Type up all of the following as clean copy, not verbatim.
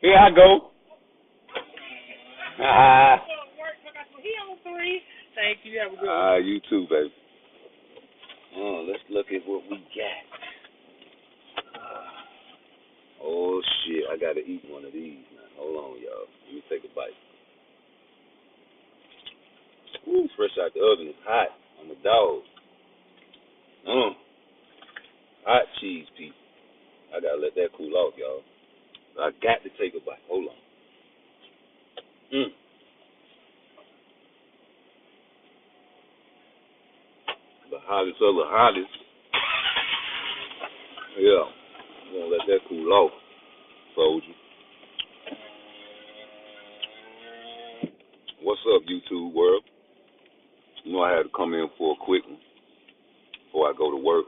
Here I go. Ah, He on three. Thank you. Have a good one. you too, baby. Let's look at what we got. Oh shit, I gotta eat one of these now. Hold on, y'all. Let me take a bite. Ooh, fresh out the oven. It's hot. I'm a dog. Hot cheese piece. I gotta let that cool off, y'all. I got to take a bite. Hold on. The hottest of the hottest. Yeah. I'm gonna let that cool off, soldier. What's up, YouTube world? You know I had to come in for a quick one before I go to work.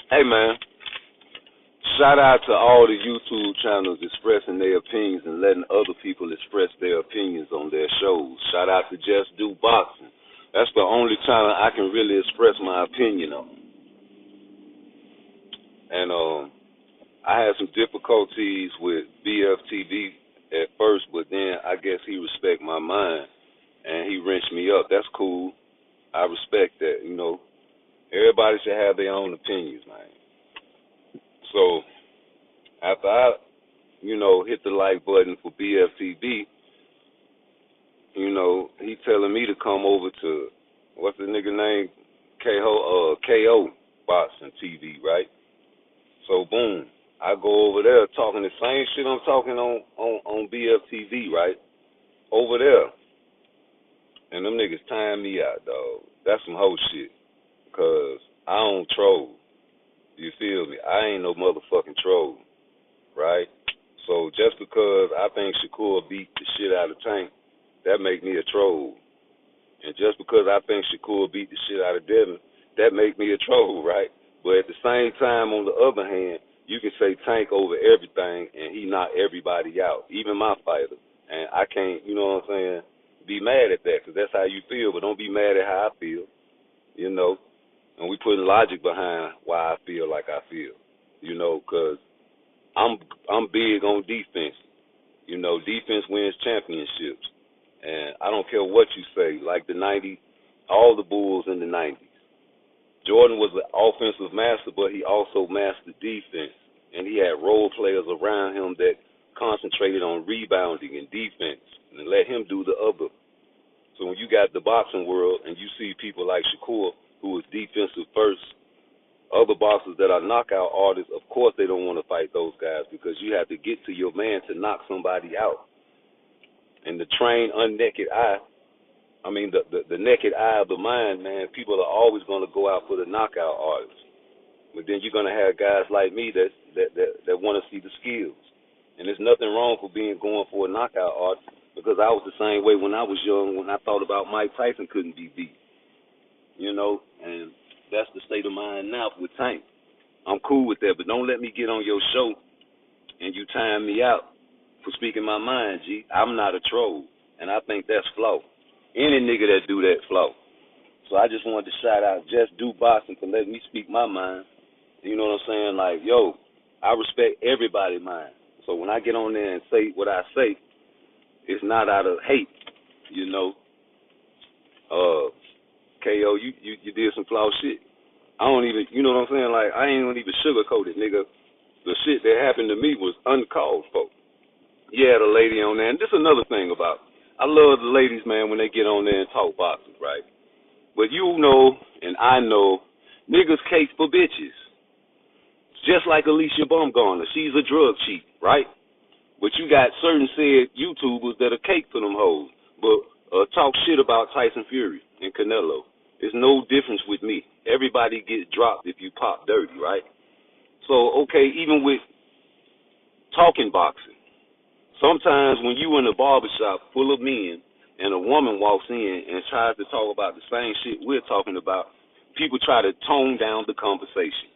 Hey, man. Shout out to all the YouTube channels expressing their opinions and letting other people express their opinions on their shows. Shout out to Just Do Boxing. That's the only channel I can really express my opinion on. And I had some difficulties with BFTV at first, but then I guess he respect my mind and he wrenched me up. That's cool. I respect that. Everybody should have their own opinions, man. So after I, hit the like button for BFTV, he telling me to come over to what's the nigga name? KO Boxing TV, right? So boom, I go over there talking the same shit I'm talking on BFTV, right? Over there. And them niggas tying me out, dog. That's some hoe shit. Cause I don't troll. You feel me? I ain't no motherfucking troll, right? So just because I think Shakur beat the shit out of Tank, that make me a troll. And just because I think Shakur beat the shit out of Devin, that make me a troll, right? But at the same time, on the other hand, you can say Tank over everything and he knocked everybody out, even my fighter. And I can't, be mad at that because that's how you feel. But don't be mad at how I feel, And we putting logic behind why I feel like I feel, because I'm big on defense. Defense wins championships. And I don't care what you say, like the 90s, all the Bulls in the 90s. Jordan was an offensive master, but he also mastered defense. And he had role players around him that concentrated on rebounding and defense and let him do the other. So when you got the boxing world and you see people like Shakur, who is defensive first, other boxers that are knockout artists, of course they don't want to fight those guys because you have to get to your man to knock somebody out. And the trained, unnaked eye, the naked eye of the mind, man, people are always going to go out for the knockout artists. But then you're going to have guys like me that want to see the skills. And there's nothing wrong for going for a knockout artist because I was the same way when I was young, when I thought about Mike Tyson couldn't be beat. And that's the state of mind now with Tank. I'm cool with that, but don't let me get on your show and you time me out for speaking my mind, G. I'm not a troll, and I think that's flaw. Any nigga that do that, flaw. So I just wanted to shout out Just Do Boxing for letting me speak my mind. You know what I'm saying? Like, yo, I respect everybody's mind. So when I get on there and say what I say, it's not out of hate, KO, you did some flaw shit. I don't even, you know what I'm saying? Like, I ain't gonna even sugarcoat it, nigga. The shit that happened to me was uncalled for. Yeah, the lady on there. And this is another thing about, I love the ladies, man, when they get on there and talk boxing, right? But you know, and I know, niggas cake for bitches. Just like Alicia Baumgartner. She's a drug cheat, right? But you got certain said YouTubers that are cake for them hoes. But talk shit about Tyson Fury and Canelo. It's no difference with me. Everybody gets dropped if you pop dirty, right? So, okay, even with talking boxing, sometimes when you in a barbershop full of men and a woman walks in and tries to talk about the same shit we're talking about, people try to tone down the conversation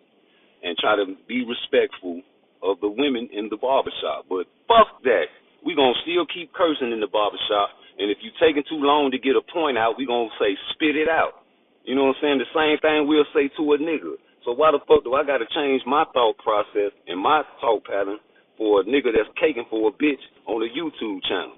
and try to be respectful of the women in the barbershop. But fuck that. We going to still keep cursing in the barbershop, and if you taking too long to get a point out, we going to say spit it out. You know what I'm saying? The same thing we'll say to a nigga. So why the fuck do I got to change my thought process and my talk pattern for a nigga that's caking for a bitch on a YouTube channel.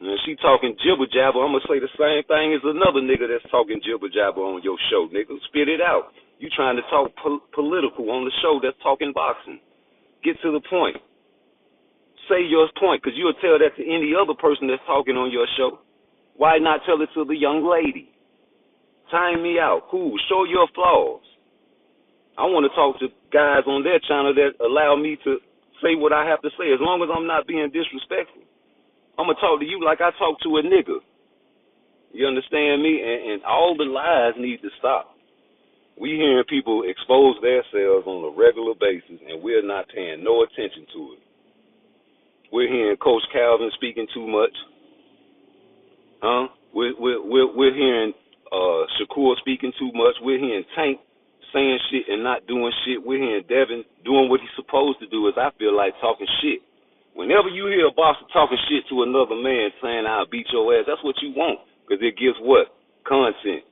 And she talking jibber jabber, I'm gonna say the same thing as another nigga that's talking jibber jabber on your show, nigga. Spit it out. You trying to talk political on the show that's talking boxing. Get to the point. Say your point, because you'll tell that to any other person that's talking on your show. Why not tell it to the young lady? Time me out. Cool. Show your flaws. I want to talk to guys on their channel that allow me to say what I have to say, as long as I'm not being disrespectful. I'm going to talk to you like I talk to a nigga. You understand me? And all the lies need to stop. We hearing people expose themselves on a regular basis, and we're not paying no attention to it. We're hearing Coach Calvin speaking too much. We're hearing Shakur speaking too much. We're hearing Tank saying shit and not doing shit. We're hearing Devin doing what he's supposed to do, as I feel like, talking shit. Whenever you hear a boxer talking shit to another man saying, I'll beat your ass, that's what you want, because it gives what? Content.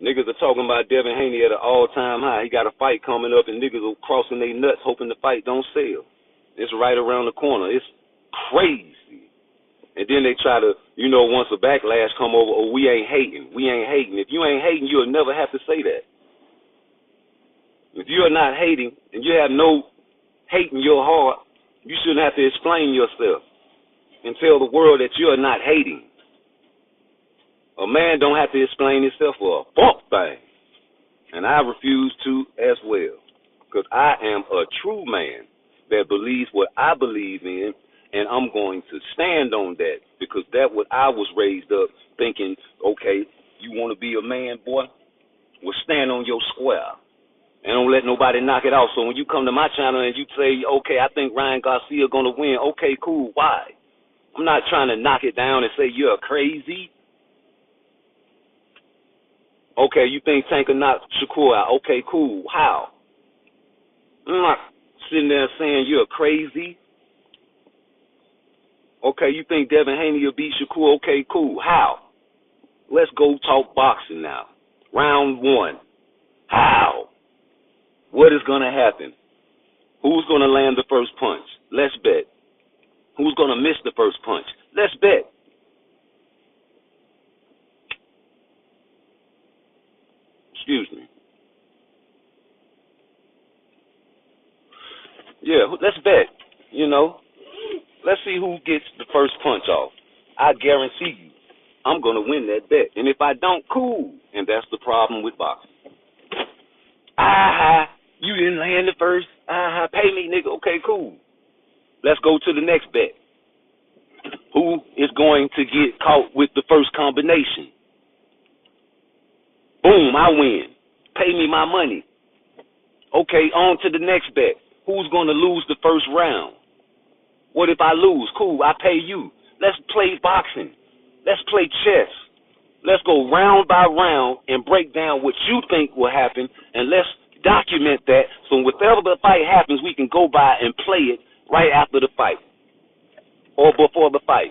Niggas are talking about Devin Haney at an all-time high. He got a fight coming up, and niggas are crossing their nuts hoping the fight don't sell. It's right around the corner. It's crazy. And then they try to, once a backlash come over, oh, we ain't hating. We ain't hating. If you ain't hating, you'll never have to say that. If you're not hating and you have no hate in your heart, you shouldn't have to explain yourself and tell the world that you're not hating. A man don't have to explain himself for a fuck thing. And I refuse to as well, because I am a true man that believes what I believe in, and I'm going to stand on that, because that's what I was raised up thinking. Okay, you want to be a man, boy? Well, stand on your square and don't let nobody knock it off. So when you come to my channel and you say, okay, I think Ryan Garcia going to win, okay, cool, why? I'm not trying to knock it down and say you're crazy. Okay, you think Tank will knock Shakur out, okay, cool, how? I'm not sitting there saying you're crazy. Okay, you think Devin Haney will beat Shakur, okay, cool, how? Let's go talk boxing now. Round one. How? What is going to happen? Who's going to land the first punch? Let's bet. Who's going to miss the first punch? Let's bet. Excuse me. Yeah, let's bet. Let's see who gets the first punch off. I guarantee you, I'm going to win that bet. And if I don't, cool. And that's the problem with boxing. You didn't land the first. Pay me, nigga. Okay, cool. Let's go to the next bet. Who is going to get caught with the first combination? Boom, I win. Pay me my money. Okay, on to the next bet. Who's going to lose the first round? What if I lose? Cool, I pay you. Let's play boxing. Let's play chess. Let's go round by round and break down what you think will happen, and let's document that, so whatever the fight happens, we can go by and play it right after the fight or before the fight.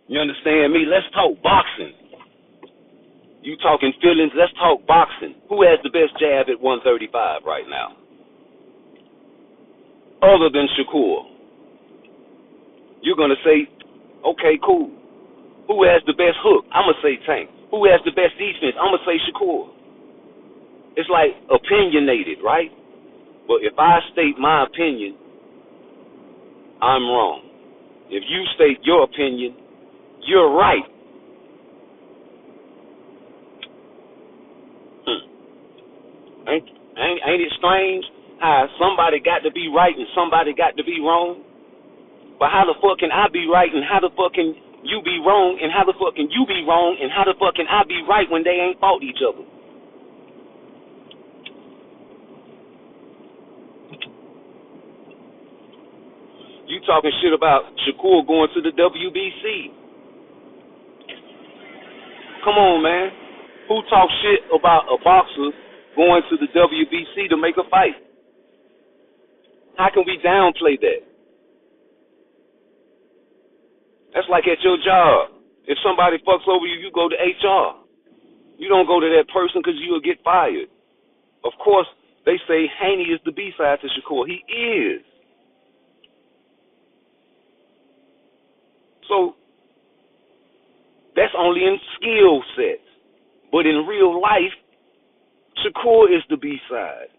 You understand me? Let's talk boxing. You talking feelings, let's talk boxing. Who has the best jab at 135 right now? Other than Shakur. You're going to say, okay, cool. Who has the best hook? I'm going to say Tank. Who has the best defense? I'm going to say Shakur. It's like opinionated, right? But if I state my opinion, I'm wrong. If you state your opinion, you're right. Ain't it strange how somebody got to be right and somebody got to be wrong? But how the fuck can I be right and how the fuck can you be wrong, and how the fuck can you be wrong and how the fuck can I be right when they ain't fought each other? You talking shit about Shakur going to the WBC. Come on, man. Who talks shit about a boxer going to the WBC to make a fight? How can we downplay that? That's like at your job. If somebody fucks over you, you go to HR. You don't go to that person because you'll get fired. Of course, They say Haney is the B-side to Shakur. He is. So that's only in skill sets. But in real life, Shakur is the B-side.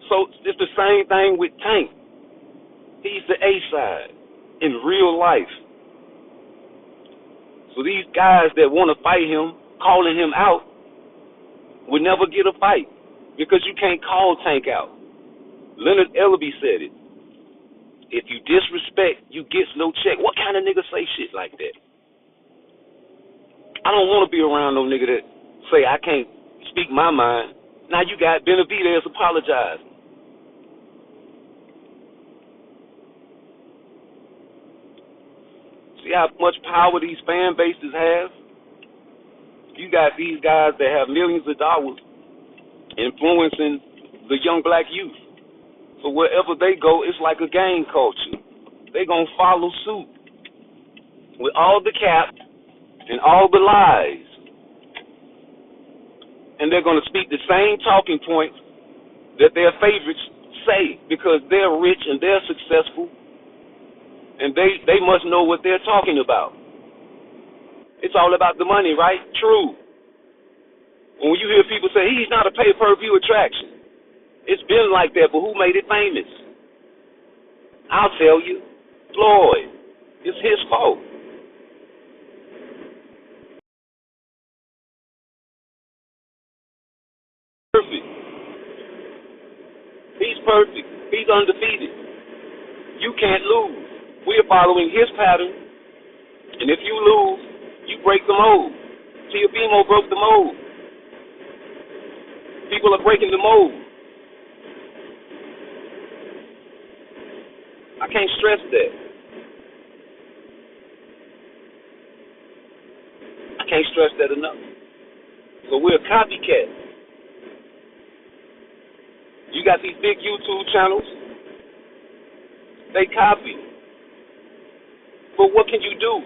So it's the same thing with Tank. He's the A-side in real life. So these guys that want to fight him, calling him out, would never get a fight because you can't call Tank out. Leonard Ellaby said it. If you disrespect, you get no check. What kind of nigga say shit like that? I don't want to be around no nigga that say I can't speak my mind. Now you got Benavidez apologizing. See how much power these fan bases have? You got these guys that have millions of dollars influencing the young black youth. So wherever they go, it's like a gang culture. They gonna follow suit with all the cap and all the lies. And they're gonna speak the same talking points that their favorites say because they're rich and they're successful and they must know what they're talking about. It's all about the money, right? True. When you hear people say, he's not a pay-per-view attraction, it's been like that, but who made it famous? I'll tell you, Floyd. It's his fault. Perfect. He's perfect. He's undefeated. You can't lose. We're following his pattern, and if you lose, you break the mold. Teofimo broke the mold. People are breaking the mold. I can't stress that. I can't stress that enough. So we're copycats. You got these big YouTube channels. They copy. But what can you do?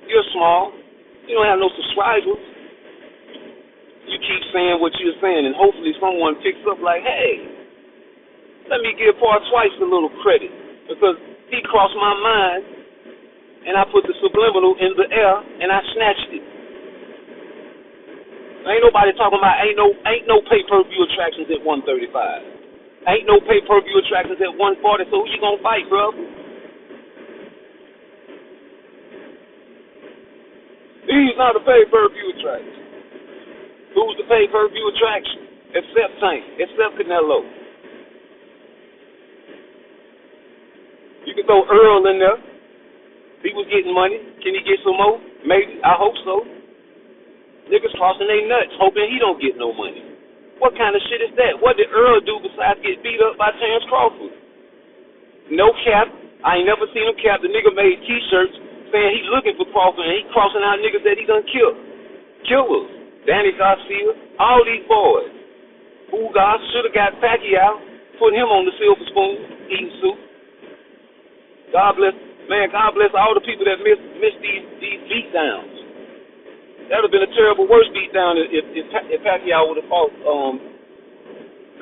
You're small. You don't have no subscribers. You keep saying what you're saying, and hopefully someone picks up like, hey, let me give PARTTWICE a little credit because he crossed my mind, and I put the subliminal in the air, and I snatched it. Ain't nobody talking about ain't no pay-per-view attractions at 135. Ain't no pay-per-view attractions at 140. So who you gonna fight, bro? He's not a pay-per-view attraction. Who's the pay-per-view attraction? Except Tank, except Canelo. You can throw Earl in there. He was getting money. Can he get some more? Maybe. I hope so. Niggas crossing their nuts, hoping he don't get no money. What kind of shit is that? What did Earl do besides get beat up by Terrence Crawford? No cap. I ain't never seen him cap. The nigga made T-shirts saying he looking for Crawford, and he crossing out niggas that he done killed. Killers. Danny Garcia. All these boys. Ugas should have got Pacquiao, putting him on the silver spoon, eating soup. God bless, man, God bless all the people that missed these beat downs. That would have been a terrible worse beat down if Pacquiao would have fought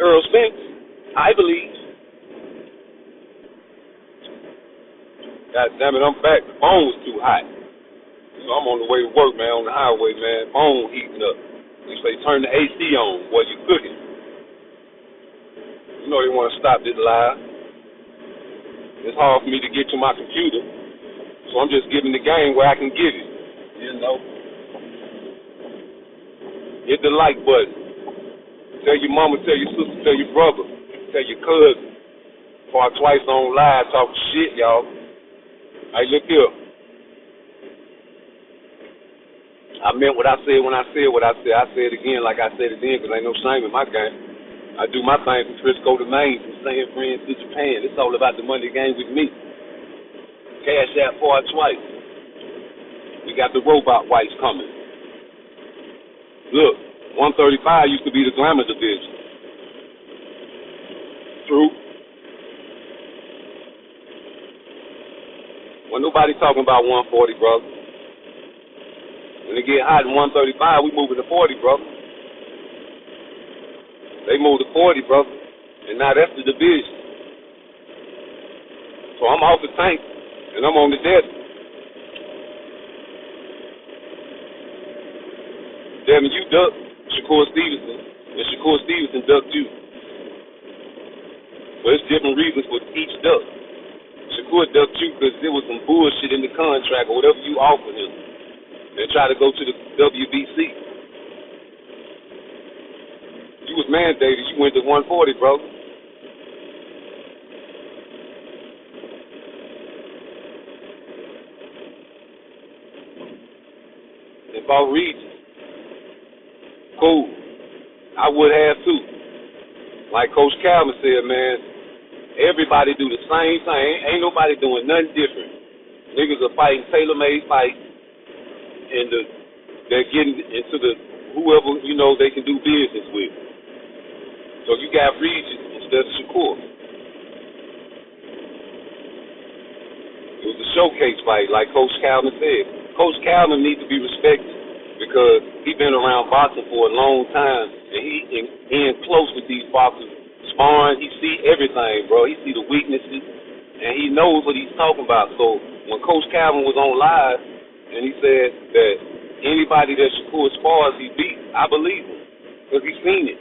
Earl Spence, I believe. God damn it, I'm back. The phone was too hot. So I'm on the way to work, man, on the highway, man. Phone heating up. They say turn the AC on while you cooking. You know they want to stop this live. It's hard for me to get to my computer, so I'm just giving the game where I can get it. You know. Hit the like button. Tell your mama, tell your sister, tell your brother, tell your cousin. PARTTWICE on live talking shit, y'all. Hey, look here. I meant what I said when I said what I said. I say it again like I said it then because ain't no shame in my game. I do my thing from Frisco to Maine, from San Fran to Japan. It's all about the money game with me. Cash out PARTTWICE. We got the robot whites coming. Look, 135 used to be the glamour division. True. When nobody talking about 140, brother. When it get hot in 135, we moving to 40, brother. They moved to 40, brother. And now that's the division. So I'm off the tank, and I'm on the desert. Damn, you ducked Shakur Stevenson, and Shakur Stevenson ducked you. So it's different reasons for each duck. Shakur ducked you because there was some bullshit in the contract or whatever you offered him, and tried to go to the WBC. You was mandated. You went to 140, bro. About regions. Cool. I would have too. Like Coach Calvin said, man, everybody do the same thing. Ain't nobody doing nothing different. Niggas are fighting tailor-made fights, and they're getting into the whoever, you know, they can do business with. So you got regions instead of Shakur. It was a showcase fight, like Coach Calvin said. Coach Calvin needs to be respected because he been around boxing for a long time, and he in close with these boxers, sparring. He see everything, bro. He see the weaknesses, and he knows what he's talking about. So when Coach Calvin was on live, and he said that anybody that Shakur spars, he beat, I believe him because he's seen it.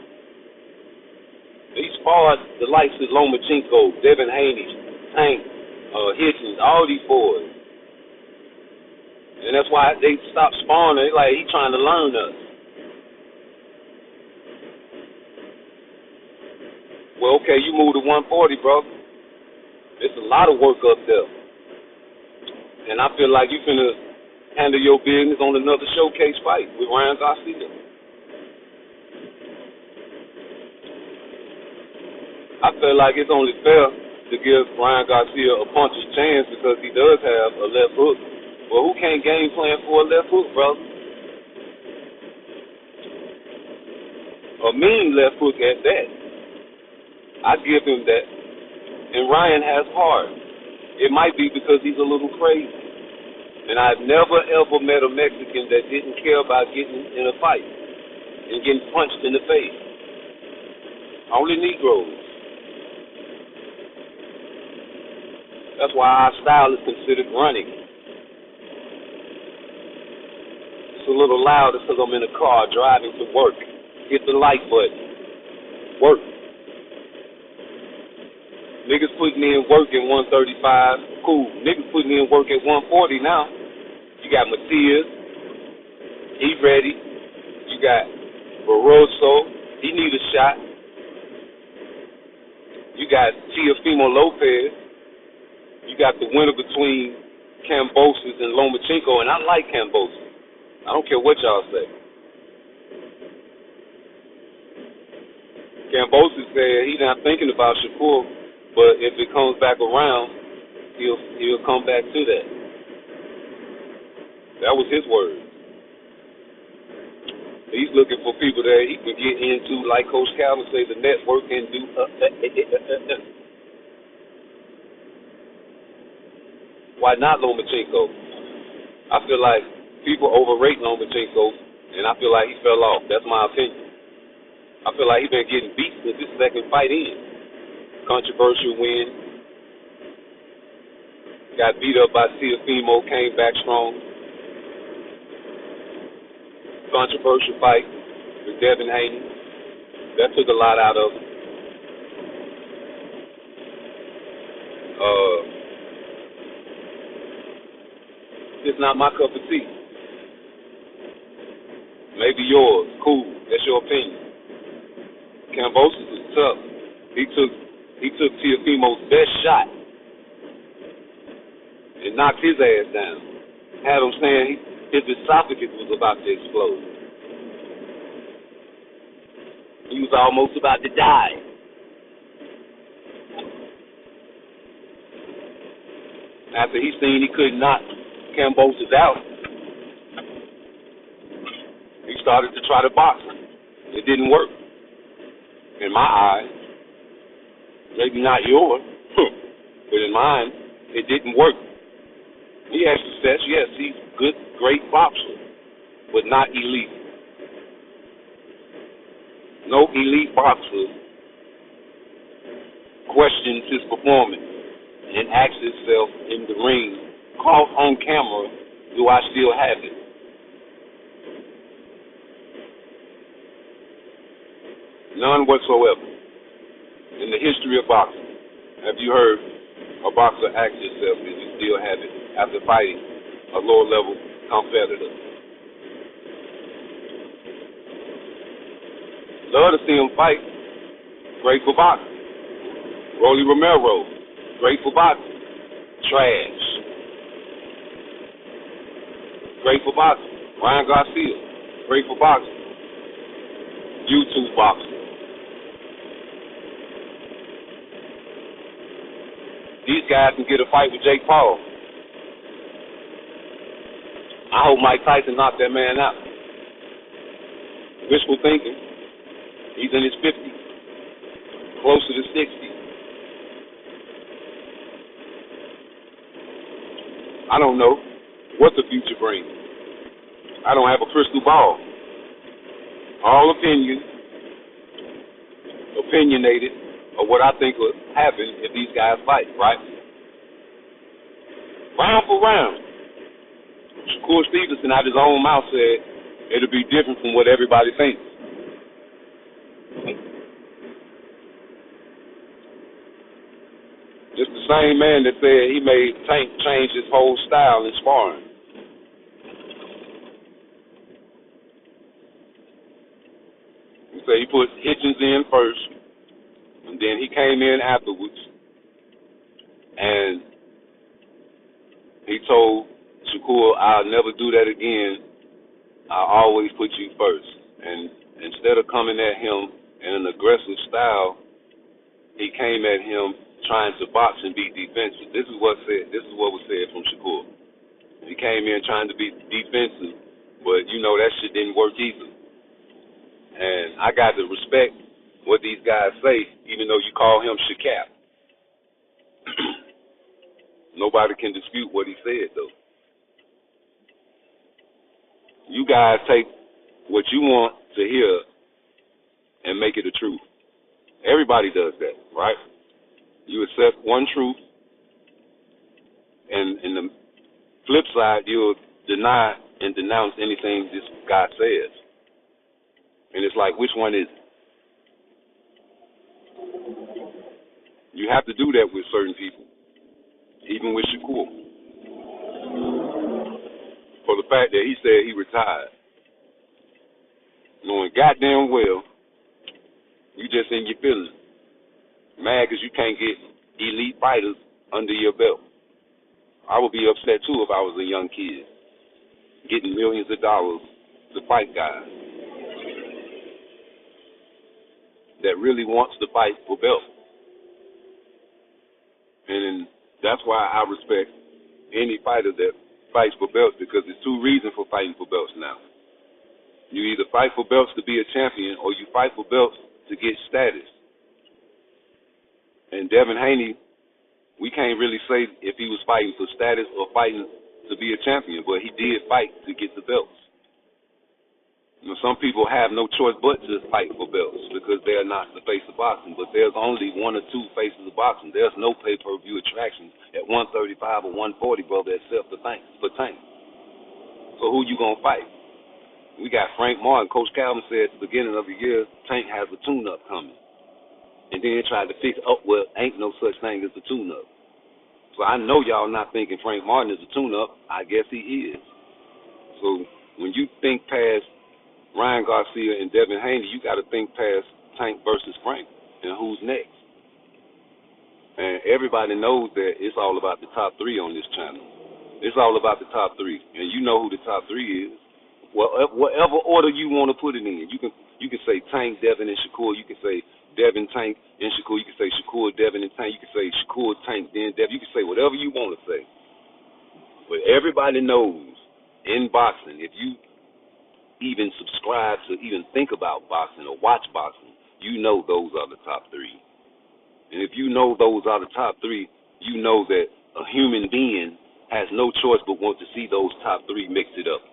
He sparred the likes of Lomachenko, Devin Haney, Tank, Hitchens, all these boys. And that's why they stopped sparring. They like, he trying to learn us. Well, okay, you moved to 140, bro. There's a lot of work up there. And I feel like you finna handle your business on another showcase fight with Ryan Garcia. I feel like it's only fair to give Ryan Garcia a puncher's chance because he does have a left hook. Well, who can't game plan for a left hook, brother? A mean left hook at that. I give him that. And Ryan has heart. It might be because he's a little crazy. And I've never, ever met a Mexican that didn't care about getting in a fight and getting punched in the face. Only Negroes. That's why our style is considered running. It's a little louder because I'm in a car driving to work. Hit the like button. Work. Niggas putting in work at 135. Cool. Niggas putting in work at 140 now. You got Matias. He ready. You got Barroso. He need a shot. You got Teofimo Lopez. You got the winner between Kambosos and Lomachenko, and I like Kambosos. I don't care what y'all say. Kambosos said he's not thinking about Shakur, but if it comes back around, he'll come back to that. That was his word. He's looking for people that he can get into, like Coach Calvin say, the network and do. Why not Lomachenko? I feel like people overrate Lomachenko, and I feel like he fell off. That's my opinion. I feel like he's been getting beat since his second fight in. Controversial win. Got beat up by Teofimo, came back strong. Controversial fight with Devin Haney. That took a lot out of him. It's not my cup of tea. Maybe yours. Cool. That's your opinion. Kambosos is tough. He took Teofimo's best shot and knocked his ass down. Had him saying his esophagus was about to explode. He was almost about to die. After he seen he couldn't knock Kambosos out, he started to try to box him. It didn't work. In my eyes, maybe not yours, but in mine, it didn't work. He had success, yes, he's a good, great boxer, but not elite. No elite boxer questions his performance and asks himself in the ring, caught on camera, do I still have it? None whatsoever. In the history of boxing, have you heard a boxer ask himself, do you still have it after fighting a lower level competitor? Love to see him fight. Great for boxing. Rolly Romero, great for boxing. Trash. Great for boxing. Ryan Garcia, great for boxing. YouTube boxing. These guys can get a fight with Jake Paul. I hope Mike Tyson knocked that man out. Wishful thinking. He's in his 50s, closer to 60. I don't know what the future brings. I don't have a crystal ball. All opinionated of what I think will happen if these guys fight, right? Round for round. Shakur Stevenson out his own mouth said it'll be different from what everybody thinks. Just the same man that said he made Tank change his whole style in sparring. He said he put Hitchens in first, and then he came in afterwards, and he told Shakur, I'll never do that again. I'll always put you first. And instead of coming at him in an aggressive style, he came at him trying to box and be defensive. This is what was said from Shakur. He came in trying to be defensive, but you know that shit didn't work either. And I got to respect what these guys say, even though you call him Shakap. Nobody can dispute what he said, though. You guys take what you want to hear and make it a truth. Everybody does that, right? You accept one truth, and in the flip side, you'll deny and denounce anything this guy says. And it's like, which one is it? You have to do that with certain people, even with Shakur, for the fact that he said he retired, knowing goddamn well you just in your feelings. Mad because you can't get elite fighters under your belt. I would be upset too if I was a young kid getting millions of dollars to fight guys that really wants to fight for belts. And that's why I respect any fighter that fights for belts, because there's two reasons for fighting for belts now. You either fight for belts to be a champion, or you fight for belts to get status. And Devin Haney, we can't really say if he was fighting for status or fighting to be a champion, but he did fight to get the belts. You know, some people have no choice but to fight for belts because they're not the face of boxing, but there's only one or two faces of boxing. There's no pay-per-view attraction at 135 or 140, brother, except for Tank. So who you going to fight? We got Frank Martin. Coach Calvin said at the beginning of the year, Tank has a tune-up coming. And then tried to fix, well, ain't no such thing as a tune-up. So I know y'all not thinking Frank Martin is a tune-up. I guess he is. So when you think past Ryan Garcia and Devin Haney, you got to think past Tank versus Frank and who's next. And everybody knows that it's all about the top three on this channel. It's all about the top three. And you know who the top three is. Well, whatever order you want to put it in. You can say Tank, Devin, and Shakur. You can say Devin, Tank, and Shakur. You can say Shakur, Devin, and Tank. You can say Shakur, Tank, then Devin. You can say whatever you want to say. But everybody knows in boxing, if you even subscribe to even think about boxing or watch boxing, you know those are the top three. And if you know those are the top three, you know that a human being has no choice but want to see those top three mix it up.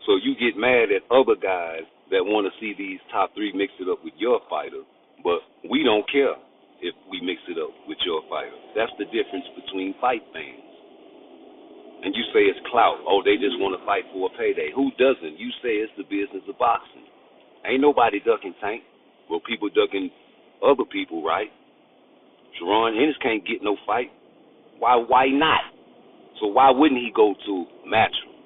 So you get mad at other guys that want to see these top three mix it up with your fighter, but we don't care if we mix it up with your fighter. That's the difference between fight fans. And you say it's clout. Oh, they just want to fight for a payday. Who doesn't? You say it's the business of boxing. Ain't nobody ducking Tank. Well, people ducking other people, right? Sharon Ennis can't get no fight. Why not? So why wouldn't he go to Matchroom?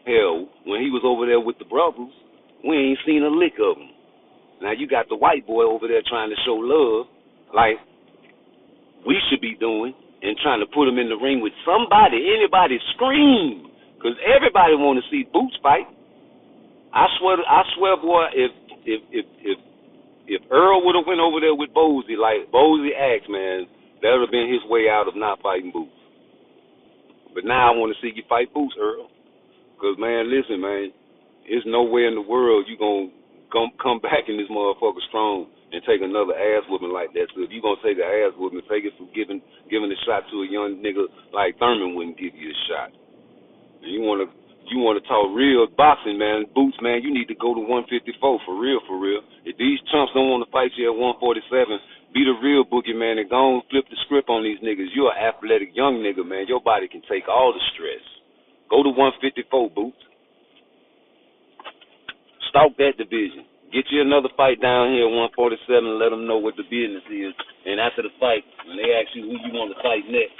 Hell, when he was over there with the brothers, we ain't seen a lick of him. Now you got the white boy over there trying to show love like we should be doing and trying to put him in the ring with somebody, anybody, scream. Because everybody want to see Boots fight. I swear, boy, if Earl would have went over there with Bozy, like Bozy asked, man, that would have been his way out of not fighting Boots. But now I want to see you fight Boots, Earl. Because, man, listen, man, there's nowhere in the world you going to come back in this motherfucker strong and take another ass whooping like that. So if you going to take an ass whooping, take it for giving a shot to a young nigga like Thurman wouldn't give you a shot. And you want to talk real boxing, man, Boots, man, you need to go to 154 for real, for real. If these chumps don't want to fight you at 147, be the real boogeyman and go on flip the script on these niggas. You're an athletic young nigga, man. Your body can take all the stress. Go to 154, Boots. Stalk that division. Get you another fight down here at 147 and let them know what the business is. And after the fight, when they ask you who you want to fight next,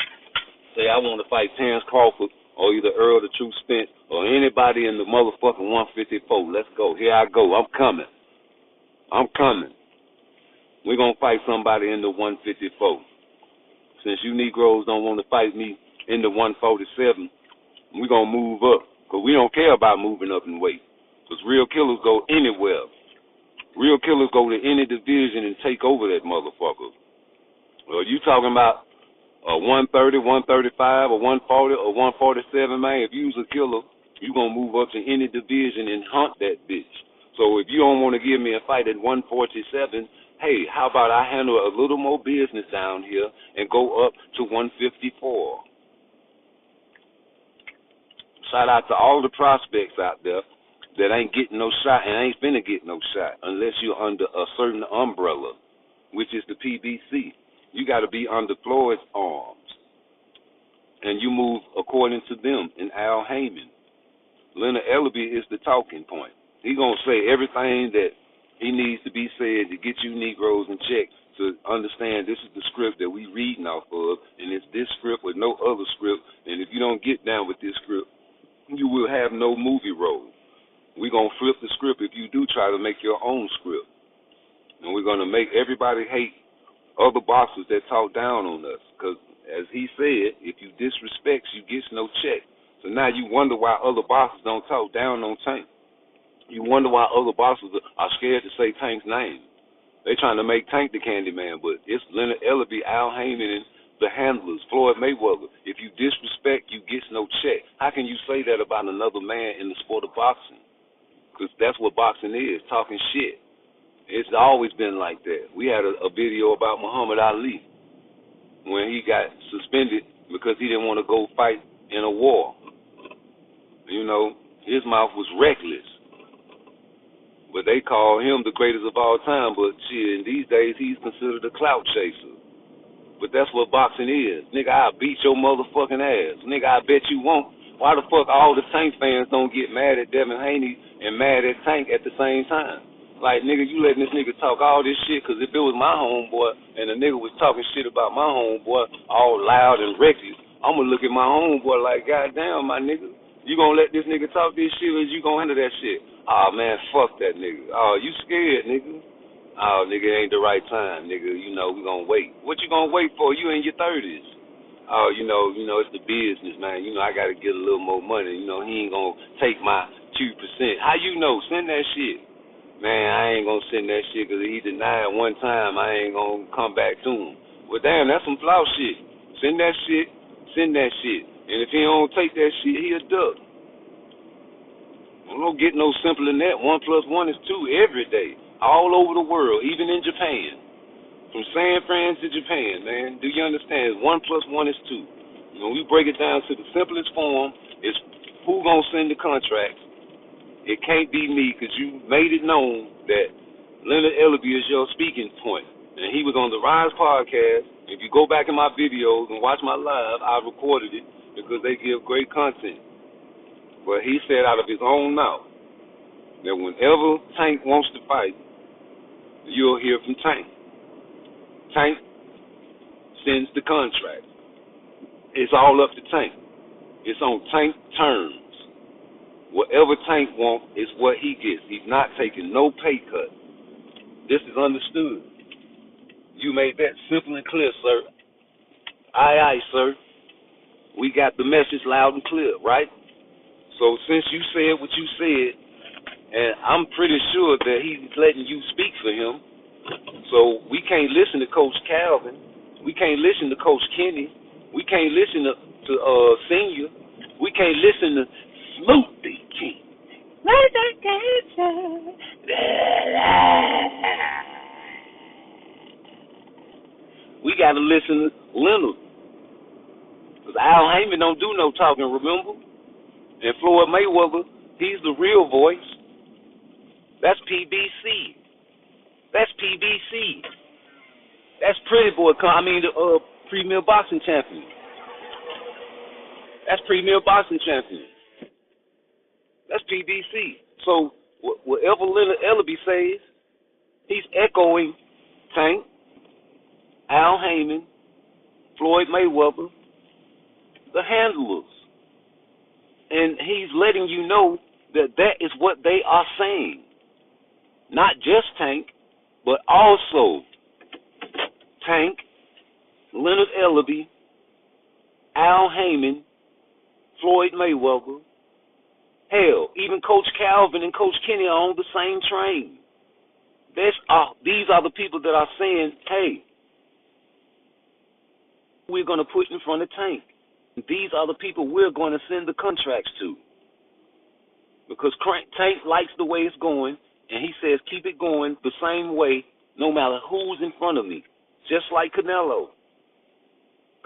say, I want to fight Terrence Crawford or either Earl the Truth Spence or anybody in the motherfucking 154. Let's go. Here I go. I'm coming. We're going to fight somebody in the 154. Since you Negroes don't want to fight me in the 147, we're going to move up. Because we don't care about moving up in weight. Because real killers go anywhere. Real killers go to any division and take over that motherfucker. Well, you talking about 130, 135, or 140, or 147, man, if you was a killer, you going to move up to any division and hunt that bitch. So if you don't want to give me a fight at 147, hey, how about I handle a little more business down here and go up to 154? Shout out to all the prospects out there that ain't getting no shot and ain't finna get no shot unless you're under a certain umbrella, which is the PBC. You got to be under Floyd's arms, and you move according to them and Al Heyman. Leonard Ellaby is the talking point. He gonna say everything that he needs to be said to get you Negroes in check to understand this is the script that we reading off of, and it's this script with no other script. And if you don't get down with this script, you will have no movie role. We're going to flip the script if you do try to make your own script. And we're going to make everybody hate other boxers that talk down on us. Because, as he said, if you disrespect, you get no check. So now you wonder why other boxers don't talk down on Tank. You wonder why other boxers are scared to say Tank's name. They trying to make Tank the Candyman, but it's Leonard Ellaby, Al Heyman, and the handlers, Floyd Mayweather. If you disrespect, you get no check. How can you say that about another man in the sport of boxing? Because that's what boxing is, talking shit. It's always been like that. We had a video about Muhammad Ali when he got suspended because he didn't want to go fight in a war. You know, his mouth was reckless. But they call him the greatest of all time. But shit, these days he's considered a clout chaser. But that's what boxing is. Nigga, I'll beat your motherfucking ass. Nigga, I bet you won't. Why the fuck all the Tank fans don't get mad at Devin Haney and mad at Tank at the same time? Like, nigga, you letting this nigga talk all this shit, because if it was my homeboy and a nigga was talking shit about my homeboy all loud and reckless, I'm going to look at my homeboy like, goddamn, my nigga, you going to let this nigga talk this shit or you going to handle that shit? Oh, man, fuck that nigga. Oh, you scared, nigga? Oh, nigga, it ain't the right time, nigga. You know, we going to wait. What you going to wait for? You in your 30s. Oh, you know, it's the business, man. You know, I got to get a little more money. You know, he ain't going to take my 2%. How you know? Send that shit. Man, I ain't going to send that shit because he denied one time. I ain't going to come back to him. Well, damn, that's some flaw shit. Send that shit. Send that shit. And if he don't take that shit, he a duck. I don't get no simpler than that. 1 + 1 is 2 every day. All over the world, even in Japan. From San Fran to Japan, man. Do you understand? 1 + 1 is 2. When we break it down to the simplest form, it's who gonna send the contracts? It can't be me because you made it known that Leonard Ellaby is your speaking point. And he was on the Rise podcast. If you go back in my videos and watch my live, I recorded it because they give great content. But he said out of his own mouth that whenever Tank wants to fight, you'll hear from Tank. Tank sends the contract. It's all up to Tank. It's on Tank terms. Whatever Tank wants is what he gets. He's not taking no pay cut. This is understood. You made that simple and clear, sir. Aye, aye, sir. We got the message loud and clear, right? So since you said what you said, and I'm pretty sure that he's letting you speak for him, so we can't listen to Coach Calvin. We can't listen to Coach Kenny. We can't listen to Senior. We can't listen to Smoothie King. We got to listen to Leonard. Because Al Heyman don't do no talking, remember? And Floyd Mayweather, he's the real voice. That's PBC. That's PBC. That's Pretty Boy, the Premier Boxing Champion. That's Premier Boxing Champion. That's PBC. So whatever Leonard Ellaby says, he's echoing Tank, Al Heyman, Floyd Mayweather, the handlers. And he's letting you know that that is what they are saying. Not just Tank, but also Tank, Leonard Ellaby, Al Heyman, Floyd Mayweather. Hell, even Coach Calvin and Coach Kenny are on the same train. These are the people that are saying, hey, we're going to put in front of Tank. These are the people we're going to send the contracts to. Because Tank likes the way it's going, and he says keep it going the same way no matter who's in front of me. Just like Canelo.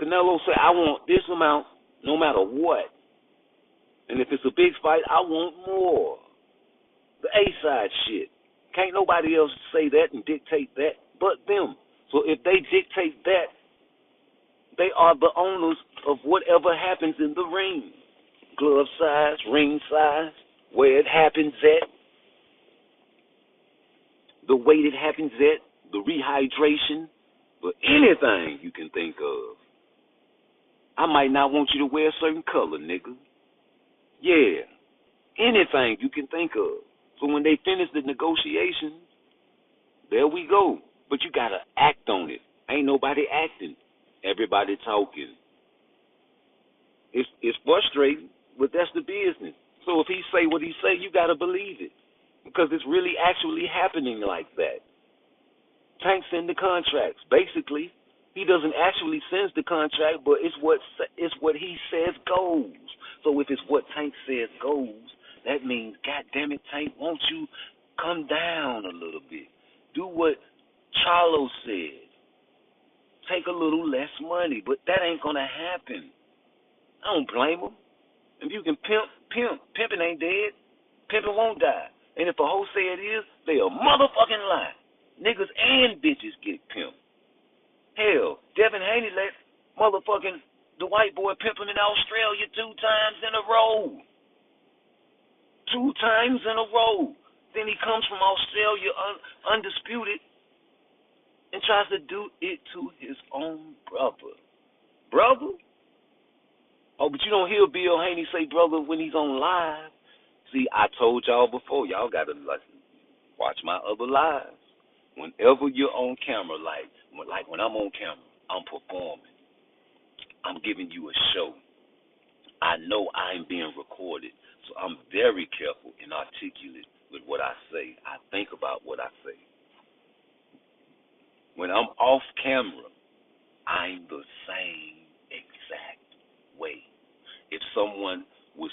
Canelo said, I want this amount no matter what. And if it's a big fight, I want more. The A-side shit. Can't nobody else say that and dictate that but them. So if they dictate that, they are the owners of whatever happens in the ring. Glove size, ring size, where it happens at, the weight it happens at, the rehydration, but anything you can think of. I might not want you to wear a certain color, nigga. Yeah, anything you can think of. So when they finish the negotiations, there we go. But you got to act on it. Ain't nobody acting. Everybody talking. It's frustrating, but that's the business. So if he say what he say, you got to believe it. Because it's really actually happening like that. Tank send the contracts. Basically, he doesn't actually send the contract, but it's what he says goes. So if it's what Tank says goes, that means, God damn it, Tank, won't you come down a little bit? Do what Charlo said. Take a little less money, but that ain't going to happen. I don't blame him. If you can pimp. Pimping ain't dead. Pimping won't die. And if a hoe say it is, they a motherfucking lie. Niggas and bitches get pimped. Hell, Devin Haney let motherfucking the white boy pimp him in Australia 2 times in a row. 2 times in a row. Then he comes from Australia undisputed and tries to do it to his own brother. Brother? Oh, but you don't hear Bill Haney say brother when he's on live. See, I told y'all before, y'all got to watch my other lives. Whenever you're on camera, like when I'm on camera, I'm performing. I'm giving you a show. I know I'm being recorded, so I'm very careful and articulate with what I say. I think about what I say. When I'm off camera, I'm the same exact way. If someone was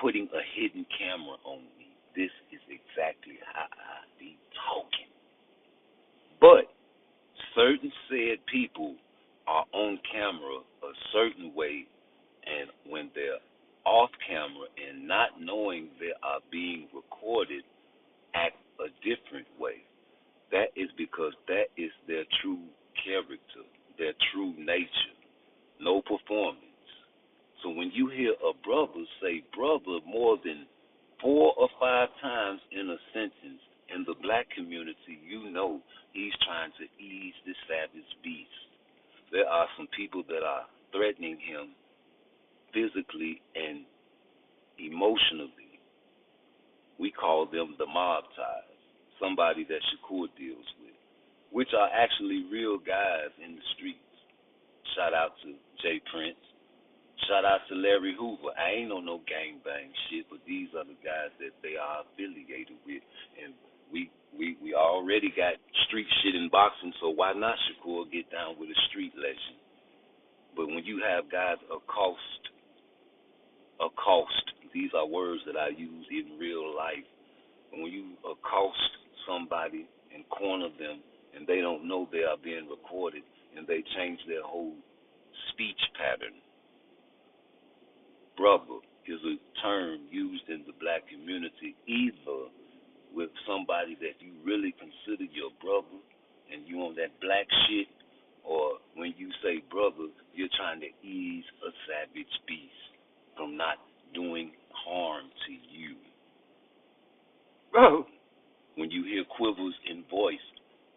putting a hidden camera on me, this is exactly how I be talking. But certain said people are on camera a certain way, and when they're off camera and not knowing they are being recorded act a different way. That is because that is their true character, their true nature. No performance. So when you hear a brother say brother more than 4 or 5 times in a sentence in the black community, you know he's trying to ease the savage beast. There are some people that are threatening him physically and emotionally. We call them the mob ties, somebody that Shakur deals with, which are actually real guys in the streets. Shout out to Jay Prince. Shout out to Larry Hoover. I ain't on no gangbang shit, but these are the guys that they are affiliated with. And we already got street shit in boxing, so why not, Shakur, get down with a street legend? But when you have guys accost, these are words that I use in real life. And when you accost somebody and corner them and they don't know they are being recorded and they change their whole speech pattern. Brother is a term used in the black community either with somebody that you really consider your brother and you on that black shit, or when you say brother, you're trying to ease a savage beast from not doing harm to you. Bro, when you hear quivers in voice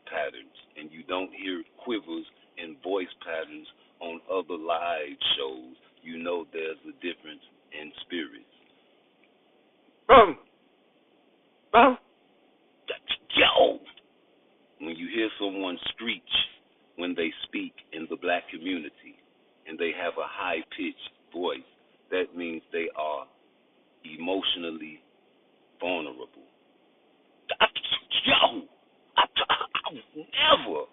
patterns and you don't hear quivers in voice patterns on other live shows, you know there's a difference in spirits. Bro, yo, when you hear someone screech when they speak in the black community and they have a high-pitched voice, that means they are emotionally vulnerable. Yo, I never.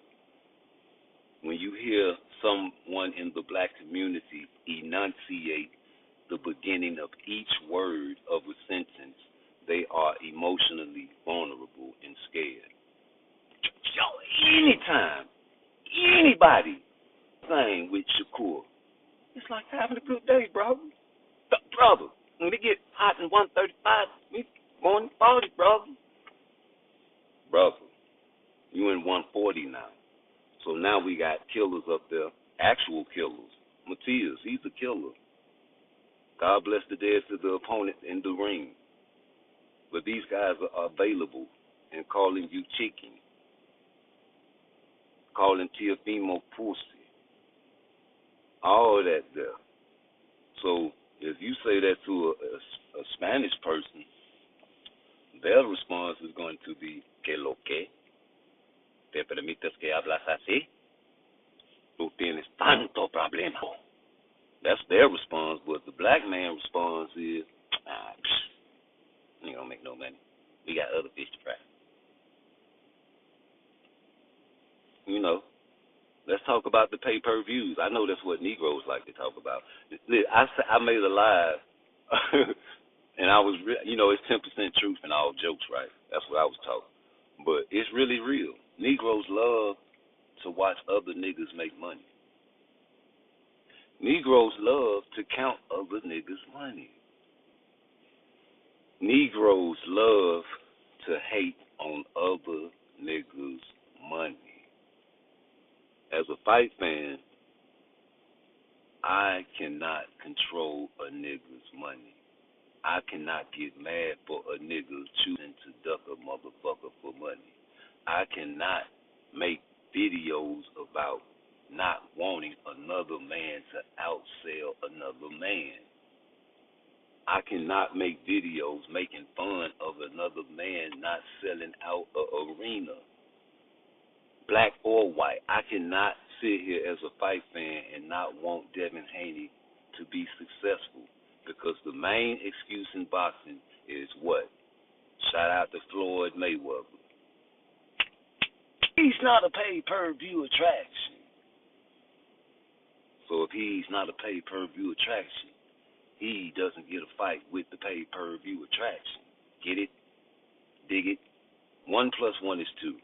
When you hear someone in the black community enunciate the beginning of each word of a sentence, they are emotionally vulnerable and scared. Yo, anytime, anybody saying with Shakur, it's like having a good day, brother. Brother, when it get hot in 135, we going 40, brother. Brother, you in 140 now. So now we got killers up there, actual killers. Matias, he's a killer. God bless the dead to the opponent in the ring. But these guys are available and calling you chicken, calling Tiafimo pussy, all of that there. So if you say that to a Spanish person, their response is going to be, ¿Qué lo que? ¿Te permites que hablas así? Tú tienes tanto problema. That's their response, but the black man response is, you don't make no money. We got other fish to fry. You know, let's talk about the pay-per-views. I know that's what Negroes like to talk about. I made a live, and I was, it's 10% truth and all jokes, right? That's what I was taught. But it's really real. Negroes love to watch other niggas make money. Negroes love to count other niggas' money. Negroes love to hate on other niggas' money. As a fight fan, I cannot control a nigga's money. I cannot get mad for a nigga choosing to duck a motherfucker for money. I cannot make videos about not wanting another man to outsell another man. I cannot make videos making fun of another man not selling out an arena. Black or white, I cannot sit here as a fight fan and not want Devin Haney to be successful, because the main excuse in boxing is what? Shout out to Floyd Mayweather. He's not a pay-per-view attraction. So if he's not a pay-per-view attraction, he doesn't get a fight with the pay-per-view attraction. Get it? Dig it? 1 + 1 is 2.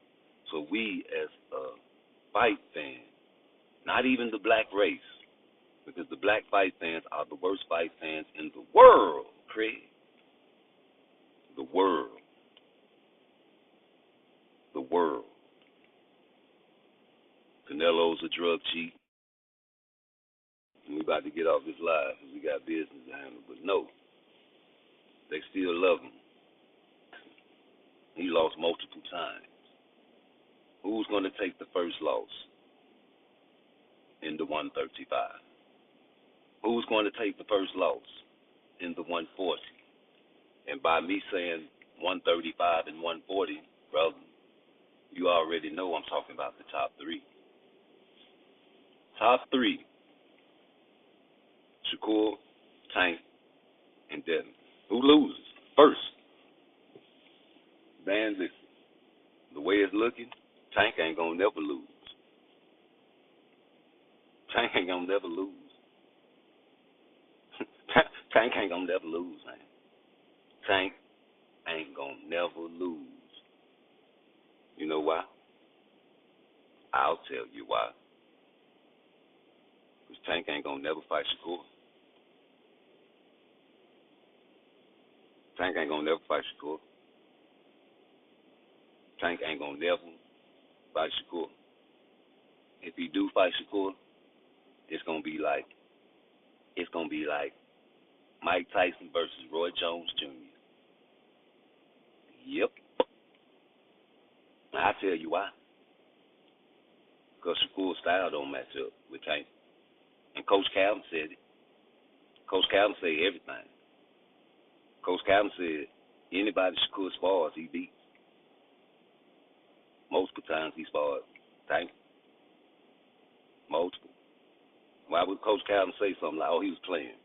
So we as a fight fan, not even the black race, Because the black fight fans are the worst fight fans in the world, Craig. The world. The world. Canelo's a drug cheat. And we about to get off this live because we got business to handle. But no, they still love him. He lost multiple times. Who's going to take the first loss in the 135? Who's going to take the first loss in the 140? And by me saying 135 and 140, brother, you already know I'm talking about the top three. Top three: Shakur, Tank, and Devin. Who loses first? Man, listen, the way it's looking, Tank ain't gonna never lose. Tank ain't gonna never lose. Tank ain't gonna never lose, man. Tank ain't gonna never lose. You know why? I'll tell you why. Because Tank ain't gonna never fight Shakur. Tank ain't gonna never fight Shakur. Tank ain't gonna never fight Shakur. If he do fight Shakur, it's gonna be like Mike Tyson versus Roy Jones Jr. Yep. I'll tell you why. Because Shakur's style don't match up with Tank. And Coach Calvin said it. Coach Calvin said everything. Coach Calvin said anybody Shakur spars, he beats. Multiple times he sparred Tank. Multiple. Why would Coach Calvin say something like, oh, he was playing?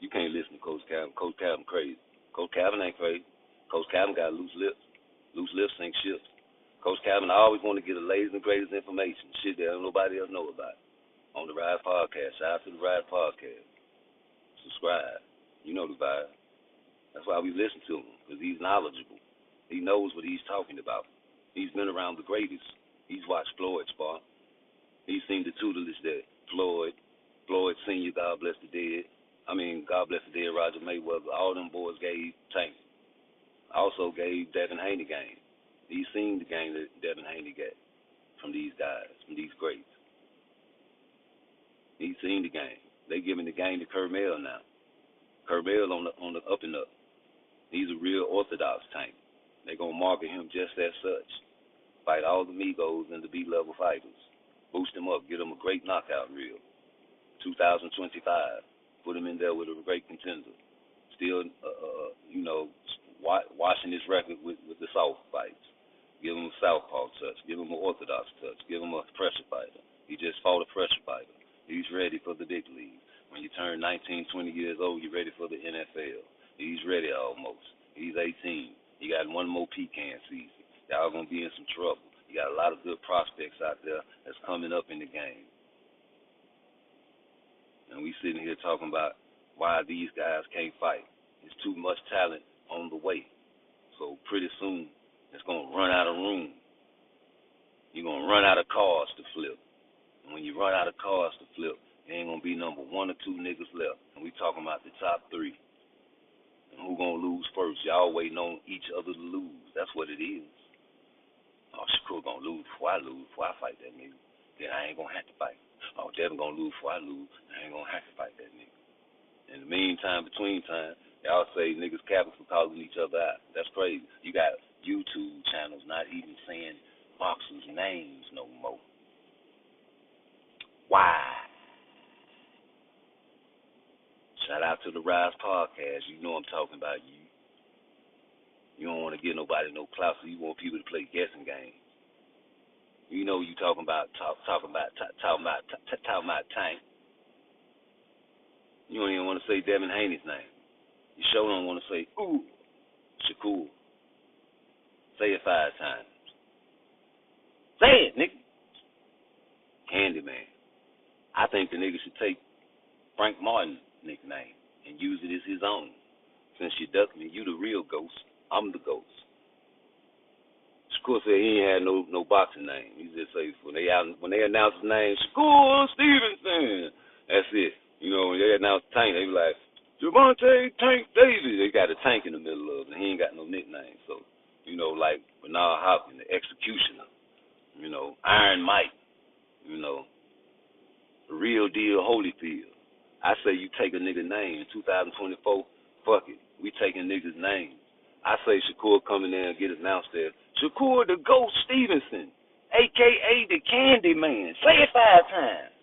You can't listen to Coach Calvin. Coach Calvin crazy. Coach Calvin ain't crazy. Coach Calvin got loose lips. Loose lips sink ships. Coach Calvin always want to get the latest and greatest information, shit that nobody else know about. On the Rise Podcast. Shout out to the Rise Podcast. Subscribe. You know the vibe. That's why we listen to him, because he's knowledgeable. He knows what he's talking about. He's been around the greatest. He's watched Floyd spar. He's seen the tutelage that Floyd Sr., God bless the dead. God bless the dead Roger Mayweather. All them boys gave Tank. Also gave Devin Haney game. He's seen the game that Devin Haney got from these guys, from these greats. He's seen the game. They giving the game to Kermel now. Kermel on the up and up. He's a real orthodox Tank. They're gonna market him just as such. Fight all the Migos and the B-level fighters. Boost him up, get him a great knockout reel. 2025, put him in there with a great contender. Still, washing his record with the South fights. Give him a southpaw touch. Give him an orthodox touch. Give him a pressure fighter. He just fought a pressure fighter. He's ready for the big league. When you turn 19, 20 years old, you're ready for the NFL. He's ready almost. He's 18. He got one more pecan season. Y'all gonna be in some trouble. You got a lot of good prospects out there that's coming up in the game. And we sitting here talking about why these guys can't fight. There's too much talent on the way. So pretty soon, it's going to run out of room. You're going to run out of cars to flip. And when you run out of cars to flip, there ain't going to be number one or two niggas left. And we talking about the top three. And who going to lose first? Y'all waiting on each other to lose. That's what it is. Oh, Shakur going to lose before I fight that nigga. Then I ain't going to have to fight. Oh, Devin going to lose before I lose. I ain't going to have to fight that nigga. In the meantime, between time, y'all say niggas capping for calling each other out. That's crazy. You got YouTube channels not even saying boxers' names no more. Why? Shout out to the Rise Podcast. You know I'm talking about you. You don't want to give nobody no clout, so you want people to play guessing games. You know you talking about Tank. You don't even want to say Devin Haney's name. You sure don't want to say, ooh, Shakur. Say it 5 times. Say it, nigga. Handyman. I think the nigga should take Frank Martin's nickname and use it as his own. Since you ducked me, you the real ghost. I'm the ghost. Shakur said he ain't had no boxing name. He just say when they announce his name, Shakur Stevenson. That's it. You know, when they announce Tank, they be like, Javante Tank Davis. They got a tank in the middle of it, and he ain't got no nickname. So, you know, like Bernard Hopkins, the executioner, you know, Iron Mike, you know, the real deal Holyfield. I say you take a nigga name in 2024, fuck it. We taking niggas' names. I say Shakur come in there and get announced there. Shakur the Ghost Stevenson, a.k.a. the Candy Man. Say it 5 times.